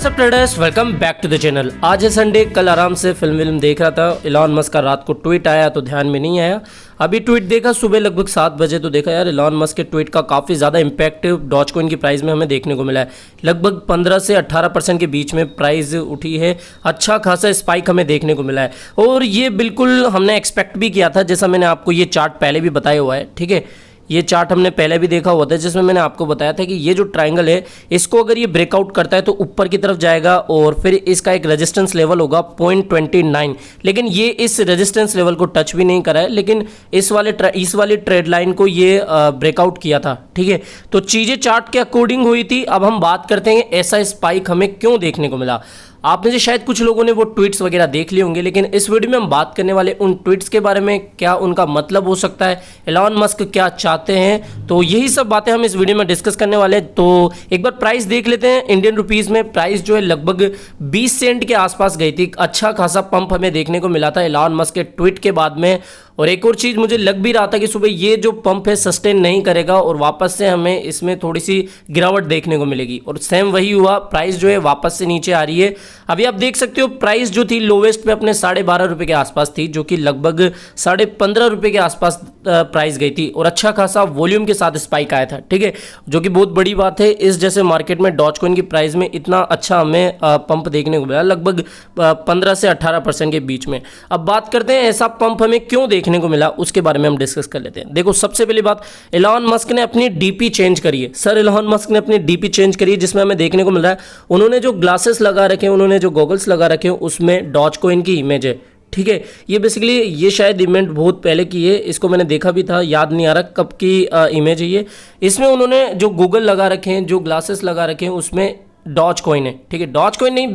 WhatsApp traders, welcome back to the channel. आज है Sunday, कल आराम से फिल्म देख रहा था। एलॉन मस्क का रात को ट्वीट आया तो ध्यान में नहीं आया। अभी ट्वीट देखा सुबह लगभग 7 बजे तो देखा यार एलॉन मस्क के ट्वीट का काफ़ी ज़्यादा इम्पैक्ट डॉजकॉइन की प्राइस में हमें देखने को मिला है। लगभग 15 से 18% के बीच में प्राइस उठी है। अच्छा खासा स्पाइक हमें देखने को मिला है और ये बिल्कुल हमने एक्सपेक्ट भी किया था। जैसा मैंने आपको ये चार्ट पहले भी बताया हुआ है, ठीक है। ये चार्ट हमने पहले भी देखा हुआ था जिसमें मैंने आपको बताया था कि ये जो ट्रायंगल है इसको अगर ये ब्रेकआउट करता है तो ऊपर की तरफ जाएगा और फिर इसका एक रेजिस्टेंस लेवल होगा 0.29। लेकिन ये इस रेजिस्टेंस लेवल को टच भी नहीं करा है, लेकिन इस वाली ट्रेड लाइन को ये ब्रेकआउट किया था, ठीक है। तो चीज़ें चार्ट के अकॉर्डिंग हुई थी। अब हम बात करते हैं ऐसा स्पाइक हमें क्यों देखने को मिला। आप में से शायद कुछ लोगों ने वो ट्वीट्स वगैरह देख लिए होंगे, लेकिन इस वीडियो में हम बात करने वाले उन ट्वीट्स के बारे में, क्या उनका मतलब हो सकता है, एलॉन मस्क क्या चाहते हैं, तो यही सब बातें हम इस वीडियो में डिस्कस करने वाले हैं। तो एक बार प्राइस देख लेते हैं। इंडियन रुपीज़ में प्राइस जो है लगभग 20 सेंट के आसपास गई थी। अच्छा खासा पंप हमें देखने को मिला था एलॉन मस्क के ट्वीट के बाद में। और एक और चीज़ मुझे लग भी रहा था कि सुबह ये जो पंप है सस्टेन नहीं करेगा और वापस से हमें इसमें थोड़ी सी गिरावट देखने को मिलेगी, और सेम वही हुआ। प्राइस जो है वापस से नीचे आ रही है। अभी आप देख सकते हो प्राइस जो थी लोवेस्ट पे अपने 12.5 रुपये के आसपास थी, जो कि लगभग 15.5 रुपये के आसपास प्राइस गई थी और अच्छा खासा वॉल्यूम के साथ स्पाइक आया था, ठीक है, जो कि बहुत बड़ी बात है। इस जैसे मार्केट में डॉजकॉइन की प्राइस में इतना अच्छा हमें पंप देखने को मिला, लगभग 15 से 18% के बीच में। अब बात करते हैं ऐसा पंप हमें क्यों देखने को मिला, उसके बारे में हम डिस्कस कर लेते हैं। देखो, सबसे पहली बात, एलॉन मस्क ने अपनी डीपी चेंज करी है। सर एलॉन मस्क ने अपनी डीपी चेंज करी है, जिसमें हमें देखने को मिल रहा है उन्होंने जो ग्लासेस लगा रखे हैं, उन्होंने जो गॉगल्स लगा रखे हैं, उसमें डॉजकॉइन की इमेज है, ठीक है। ये बेसिकली ये शायद इवेंट बहुत पहले की है, इसको मैंने देखा भी था, याद नहीं आ रहा कब की इमेज है ये। इसमें उन्होंने जो गूगल लगा रखे हैं, जो ग्लासेस लगा रखे हैं, उसमें डॉजकॉइन है, ठीक है। डॉजकॉइन नहीं,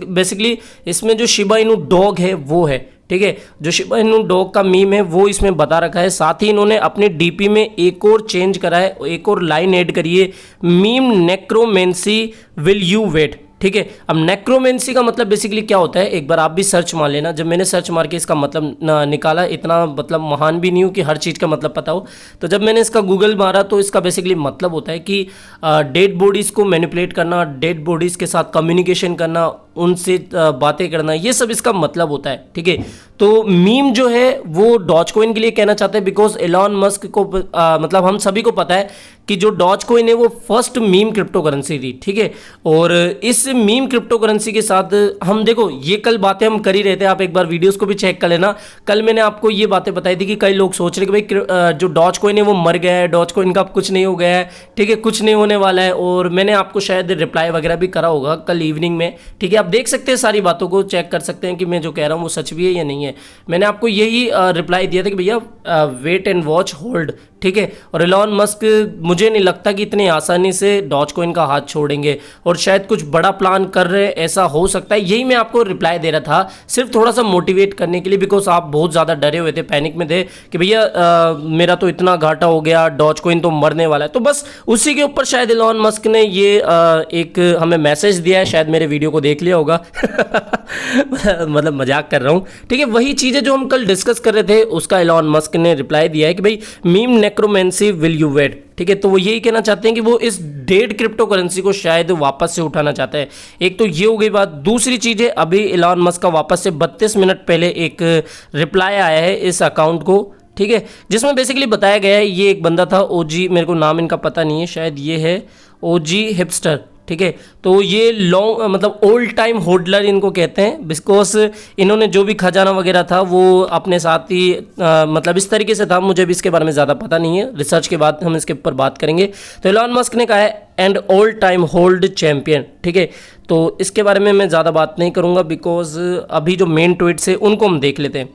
बेसिकली इसमें जो शिबा इनू डॉग है वो है, ठीक है। जो शिबा इनू डॉग का मीम है वो इसमें बता रखा है। साथ ही इन्होंने अपने डीपी में एक और चेंज करा है, एक और लाइन ऐड करी है, meme necromancy will you wait, ठीक है। अब नेक्रोमेंसी का मतलब बेसिकली क्या होता है, एक बार आप भी सर्च मार लेना। जब मैंने सर्च मार के इसका मतलब निकाला, इतना मतलब महान भी नहीं हूँ कि हर चीज़ का मतलब पता हो, तो जब मैंने इसका गूगल मारा तो इसका बेसिकली मतलब होता है कि डेड बॉडीज़ को मैनिपुलेट करना, डेड बॉडीज़ के साथ कम्युनिकेशन करना, उनसे बातें करना, ये सब इसका मतलब होता है, ठीक है। तो मीम जो है वो डॉजकॉइन के लिए कहना चाहते हैं, बिकॉज एलॉन मस्क को मतलब हम सभी को पता है कि जो डॉजकॉइन है वो फर्स्ट मीम क्रिप्टो करेंसी थी, ठीक है। और इस मीम क्रिप्टो करेंसी के साथ हम देखो, ये कल बातें हम कर ही रहे थे, आप एक बार वीडियोस को भी चेक कर लेना। कल मैंने आपको ये बातें बताई थी कि कई लोग सोच रहे कि भाई जो डॉजकॉइन है वो मर गया है, डॉजकॉइन का अब कुछ नहीं हो गया है, ठीक है, कुछ नहीं होने वाला है। और मैंने आपको शायद रिप्लाई वगैरह भी करा होगा कल इवनिंग में, ठीक है। आप देख सकते हैं, सारी बातों को चेक कर सकते हैं कि मैं जो कह रहा हूँ वो सच भी है या नहीं है। मैंने आपको यही रिप्लाई दिया था कि भैया वेट एंड वॉच होल्ड, ठीक है। और एलॉन मस्क मुझे नहीं लगता कि इतनी आसानी से डॉजकॉइन का हाथ छोड़ेंगे और शायद कुछ बड़ा प्लान कर रहे हैं, ऐसा हो सकता है। यही मैं आपको रिप्लाई दे रहा था, सिर्फ थोड़ा सा मोटिवेट करने के लिए, बिकॉज आप बहुत ज़्यादा डरे हुए थे, पैनिक में थे कि भैया मेरा तो इतना घाटा हो गया, डॉजकॉइन तो मरने वाला है। तो बस उसी के ऊपर शायद एलॉन मस्क ने ये एक हमें मैसेज दिया है, शायद मेरे वीडियो को देख लिया होगा मतलब मजाक कर रहा हूँ, ठीक है। वही चीज़ें जो हम कल डिस्कस कर रहे थे उसका एलॉन मस्क ने रिप्लाई दिया है कि भाई meme necromancy will you wait, ठीक है। तो वो यही कहना चाहते हैं कि वो इस डेड क्रिप्टो करेंसी को शायद वापस से उठाना चाहते हैं। एक तो ये हो गई बात। दूसरी चीज़ है, अभी एलॉन मस्क का वापस से 32 मिनट पहले एक रिप्लाई आया है इस अकाउंट को, ठीक है, जिसमें बेसिकली बताया गया है, ये एक बंदा था ओजी, मेरे को नाम इनका पता नहीं है, शायद ये है ओजी हिपस्टर, ठीक है। तो ये लॉन्ग मतलब ओल्ड टाइम होल्डर इनको कहते हैं, बिकॉज इन्होंने जो भी खजाना वगैरह था वो अपने साथ ही मतलब इस तरीके से था। मुझे भी इसके बारे में ज़्यादा पता नहीं है, रिसर्च के बाद हम इसके ऊपर बात करेंगे। तो एलॉन मस्क ने कहा है and old time hold champion, ठीक है। तो इसके बारे में मैं ज़्यादा बात नहीं करूँगा, बिकॉज अभी जो मेन ट्वीट्स है उनको हम देख लेते हैं,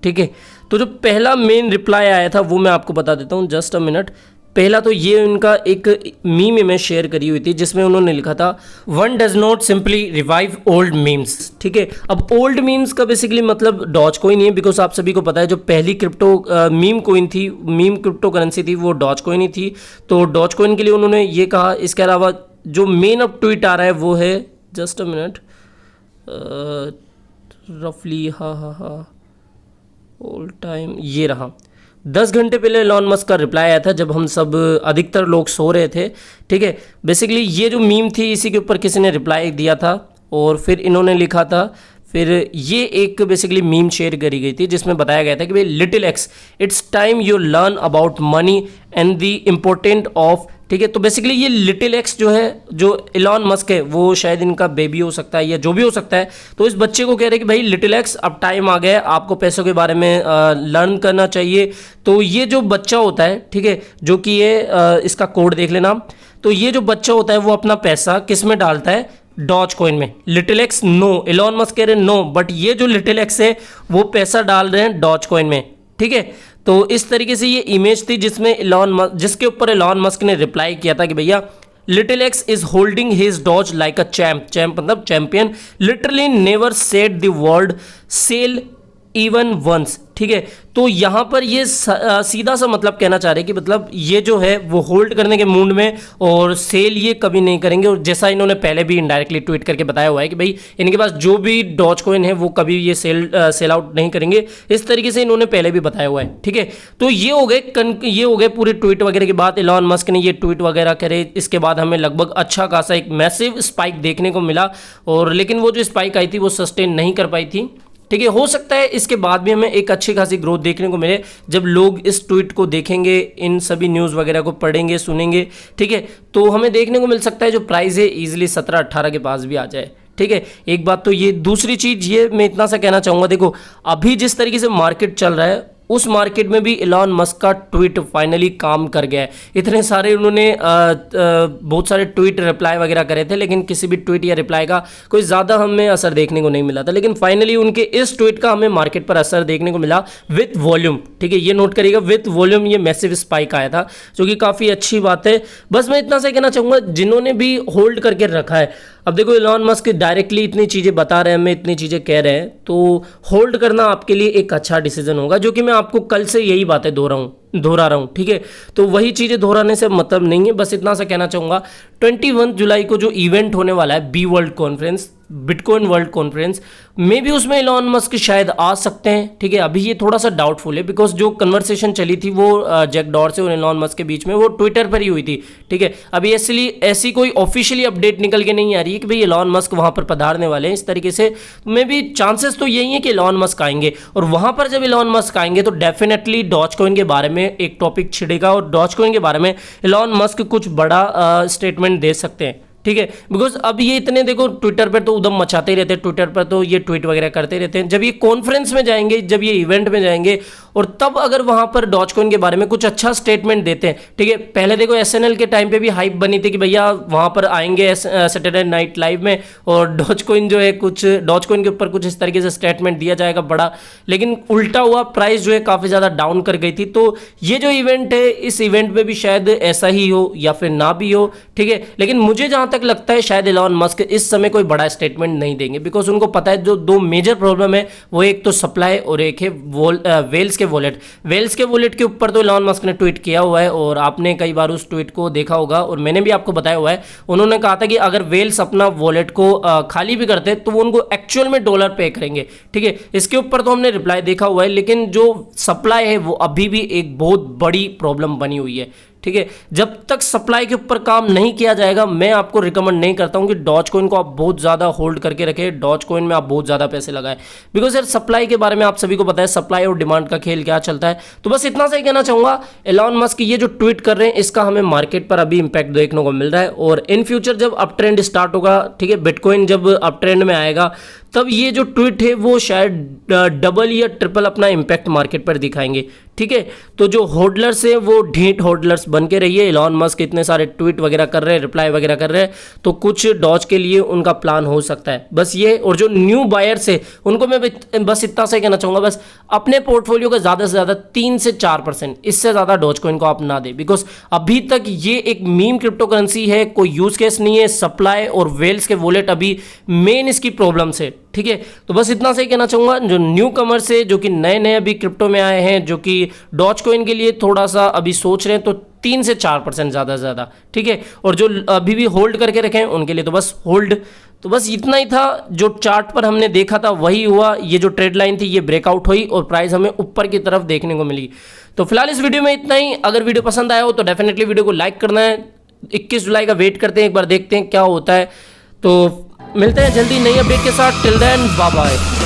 ठीक है। तो जो पहला मेन रिप्लाई आया था वो मैं आपको बता देता हूँ, जस्ट अ मिनट। पहला तो ये उनका एक मीम इमेज शेयर करी हुई थी जिसमें उन्होंने लिखा था one does not simply revive old memes, ठीक है। अब ओल्ड मीम्स का बेसिकली मतलब डॉजकॉइन है, बिकॉज आप सभी को पता है जो पहली क्रिप्टो मीम कॉइन थी, मीम क्रिप्टो करेंसी थी, वो डॉजकॉइन ही थी। तो डॉजकॉइन के लिए उन्होंने ये कहा। इसके अलावा जो मेन अब ट्वीट आ रहा है वो है, जस्ट अ मिनट, रफली हाँ ओल्ड टाइम, ये रहा। 10 घंटे पहले एलॉन मस्क का रिप्लाई आया था जब हम सब अधिकतर लोग सो रहे थे, ठीक है। बेसिकली ये जो मीम थी इसी के ऊपर किसी ने रिप्लाई दिया था और फिर इन्होंने लिखा था, फिर ये एक बेसिकली मीम शेयर करी गई थी जिसमें बताया गया था कि भाई little x, it's time you learn about money and the important of, ठीक है। तो बेसिकली ये लिटिल एक्स जो है, जो इलॉन मस्क है, वो शायद इनका बेबी हो सकता है या जो भी हो सकता है। तो इस बच्चे को कह रहे हैं कि भाई लिटिल एक्स, अब टाइम आ गया है, आपको पैसों के बारे में लर्न करना चाहिए। तो ये जो बच्चा होता है, ठीक है, जो कि ये इसका कोड देख लेना। तो ये जो बच्चा होता है वो अपना पैसा किस में डालता है? डॉज कॉइन में। Little X no, Elon Musk कह रहे हैं नो, बट ये जो लिटिल एक्स है वो पैसा डाल रहे हैं डॉज कॉइन में, ठीक है। तो इस तरीके से ये इमेज थी जिसमें जिसके ऊपर इलॉन मस्क ने रिप्लाई किया था कि भैया little X is holding his DOGE like a champ, champ मतलब champion, literally never said the word sell even once, ठीक है। तो यहाँ पर ये सीधा सा मतलब कहना चाह रहे हैं कि मतलब ये जो है वो होल्ड करने के मूड में, और सेल ये कभी नहीं करेंगे। और जैसा इन्होंने पहले भी इनडायरेक्टली ट्वीट करके बताया हुआ है कि भाई इनके पास जो भी डॉज कॉइन है वो कभी ये सेल आउट नहीं करेंगे, इस तरीके से इन्होंने पहले भी बताया हुआ है, ठीक है। तो ये हो गए पूरे ट्वीट वगैरह के बाद इलॉन मस्क ने ये ट्वीट वगैरह करे। इसके बाद हमें लगभग अच्छा खासा एक मैसिव स्पाइक देखने को मिला, और लेकिन वो जो स्पाइक आई थी वो सस्टेन नहीं कर पाई थी, ठीक है। हो सकता है इसके बाद भी हमें एक अच्छी खासी ग्रोथ देखने को मिले जब लोग इस ट्वीट को देखेंगे, इन सभी न्यूज़ वगैरह को पढ़ेंगे, सुनेंगे, ठीक है। तो हमें देखने को मिल सकता है जो प्राइस है ईजिली 17-18 के पास भी आ जाए, ठीक है। एक बात तो ये, दूसरी चीज़ ये मैं इतना सा कहना चाहूँगा, देखो अभी जिस तरीके से मार्केट चल रहा है उस मार्केट में भी इलॉन मस्क का ट्वीट फाइनली काम कर गया है। इतने सारे उन्होंने बहुत सारे ट्वीट रिप्लाई वगैरह करे थे, लेकिन किसी भी ट्वीट या रिप्लाई का कोई ज़्यादा हमें असर देखने को नहीं मिला था। लेकिन फाइनली उनके इस ट्वीट का हमें मार्केट पर असर देखने को मिला विथ वॉल्यूम, ठीक है। ये नोट करिएगा, विथ वॉल्यूम ये मैसिव स्पाइक आया था, जो कि काफ़ी अच्छी बात है। बस मैं इतना सा कहना चाहूँगा, जिन्होंने भी होल्ड करके रखा है, अब देखो इलॉन मस्क डायरेक्टली इतनी चीज़ें बता रहे हैं, हमें इतनी चीज़ें कह रहे हैं, तो होल्ड करना आपके लिए एक अच्छा डिसीजन होगा, जो कि मैं आपको कल से यही बातें दोहरा रहा हूँ, ठीक है। तो वही चीज़ें दोहराने से मतलब नहीं है। बस इतना सा कहना चाहूँगा, 21 जुलाई को जो इवेंट होने वाला है B world conference, bitcoin world conference में भी उसमें इलॉन मस्क शायद आ सकते हैं, ठीक है। अभी ये थोड़ा सा डाउटफुल है, बिकॉज जो कन्वर्सेशन चली थी वो जैक डॉर्से और इलॉन मस्क के बीच में वो ट्विटर पर ही हुई थी, ठीक है। अभी ऐसी कोई ऑफिशियली अपडेट निकल के नहीं आ रही है कि भाई इलॉन मस्क वहाँ पर पधारने वाले हैं इस तरीके से। मे भी चांसेस तो यही है कि इलॉन मस्क आएंगे, और वहाँ पर जब इलॉन मस्क आएंगे तो डेफिनेटली डॉज कॉइन के बारे में एक टॉपिक छिड़ेगा, और डॉज कॉइन के बारे में इलॉन मस्क कुछ बड़ा स्टेटमेंट दे सकते हैं, ठीक है। बिकॉज अब ये इतने, देखो ट्विटर पर तो उदम मचाते ही रहते हैं, ट्विटर पर तो ये ट्वीट वगैरह करते रहते हैं। जब ये कॉन्फ्रेंस में जाएंगे, जब ये इवेंट में जाएंगे, और तब अगर वहां पर डॉज कॉइन के बारे में कुछ अच्छा स्टेटमेंट देते हैं, ठीक है। पहले देखो SNL के टाइम पे भी हाइप बनी थी कि भैया वहां पर आएंगे सैटरडे नाइट लाइव में, और डॉज कॉइन जो है कुछ डॉज कॉइन के ऊपर कुछ इस तरीके से स्टेटमेंट दिया जाएगा बड़ा, लेकिन उल्टा हुआ, प्राइस जो है काफ़ी ज़्यादा डाउन कर गई थी। तो ये जो इवेंट है, इस इवेंट में भी शायद ऐसा ही हो या फिर ना भी हो, ठीक है। लेकिन मुझे जहाँ तक लगता है शायद इलॉन मस्क इस समय कोई बड़ा स्टेटमेंट नहीं देंगे, बिकॉज उनको पता है जो दो मेजर प्रॉब्लम है वो एक तो सप्लाई और एक है वेल्स के वॉलेट के ऊपर तो इलॉन मस्क ने ट्वीट किया हुआ है, और आपने कई बार उस ट्वीट को देखा होगा, और मैंने भी आपको बताया हुआ है। उन्होंने कहा था कि अगर वेल्स अपना वॉलेट को खाली भी करते तो वो उनको एक्चुअल में डॉलर पे करेंगे, ठीक है। इसके ऊपर तो हमने रिप्लाई देखा हुआ है, लेकिन जो सप्लाई है वो अभी भी एक बहुत बड़ी प्रॉब्लम बनी हुई है, ठीक है। जब तक सप्लाई के ऊपर काम नहीं किया जाएगा, मैं आपको रिकमेंड नहीं करता हूं कि डॉज कॉइन को आप बहुत ज़्यादा होल्ड करके रखें, डॉज कॉइन में आप बहुत ज़्यादा पैसे लगाएं, बिकॉज यार सप्लाई के बारे में आप सभी को पता है, सप्लाई और डिमांड का खेल क्या चलता है। तो बस इतना सा ही कहना चाहूँगा, इलॉन मस्क ये जो ट्वीट कर रहे हैं इसका हमें मार्केट पर अभी इंपैक्ट देखने को मिल रहा है, और इन फ्यूचर जब अप ट्रेंड स्टार्ट होगा, ठीक है, बिटकॉइन जब अप ट्रेंड में आएगा, तब ये जो ट्वीट है वो शायद डबल या ट्रिपल अपना इंपैक्ट मार्केट पर दिखाएंगे, ठीक है। तो जो होल्डर्स हैं वो ढीठ होल्डर्स बन के रहिए। इलॉन मस्क इतने सारे ट्वीट वगैरह कर रहे हैं, रिप्लाई वगैरह कर रहे हैं, तो कुछ डॉज के लिए उनका प्लान हो सकता है, बस ये। और जो न्यू बायर्स है उनको मैं बस इतना सा कहना चाहूँगा, बस अपने पोर्टफोलियो का ज़्यादा से ज़्यादा 3 से 4%, इससे ज़्यादा डॉज कॉइन को आप ना दें, बिकॉज अभी तक ये एक मीम क्रिप्टो करेंसी है, कोई यूज़ केस नहीं है। सप्लाई और वेल्स के वॉलेट अभी मेन इसकी प्रॉब्लम से, ठीक है। तो बस इतना से कहना चाहूँगा, जो न्यू कमर्स है, जो कि नए नए अभी क्रिप्टो में आए हैं, जो कि डॉज कॉइन के लिए थोड़ा सा अभी सोच रहे हैं, तो 3 से 4% ज़्यादा से ज़्यादा, ठीक है। और जो अभी भी होल्ड करके रखे हैं उनके लिए तो बस होल्ड। तो बस इतना ही था, जो चार्ट पर हमने देखा था वही हुआ। ये जो ट्रेड लाइन थी ये ब्रेकआउट हुई और प्राइस हमें ऊपर की तरफ देखने को मिली। तो फिलहाल इस वीडियो में इतना ही। अगर वीडियो पसंद आया हो तो डेफिनेटली वीडियो को लाइक करना है। 21 जुलाई का वेट करते हैं, एक बार देखते हैं क्या होता है। तो मिलते हैं जल्दी नई अपडेट के साथ। Till then bye bye.